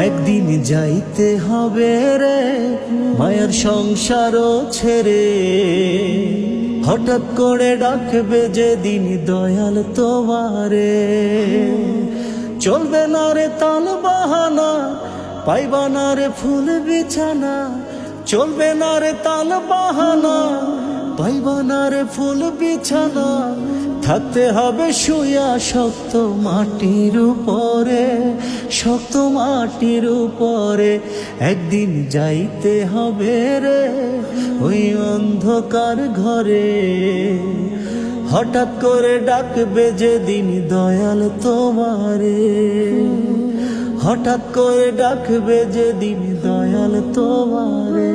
একদিন যাইতে হবে রে মায়ের সংসারও ছেড়ে, হঠাৎ করে ডাকবে যেদিন দয়াল তোমারে। চলবে না রে তাল বাহানা, পাইবা না রে ফুল বিছানা। চলবে না রে তাল বাহানা, পাইবা না রে ফুল বিছানা। থাকতে হবে শুয়া শক্ত মাটির উপরে, শক্ত মাটির উপরে। একদিন যাইতে হবে রে ওই অন্ধকার ঘরে, হঠাৎ করে ডাকবে যেদিন দয়াল তোমারে। হঠাৎ করে ডাকবে যেদিন দয়াল তোমারে।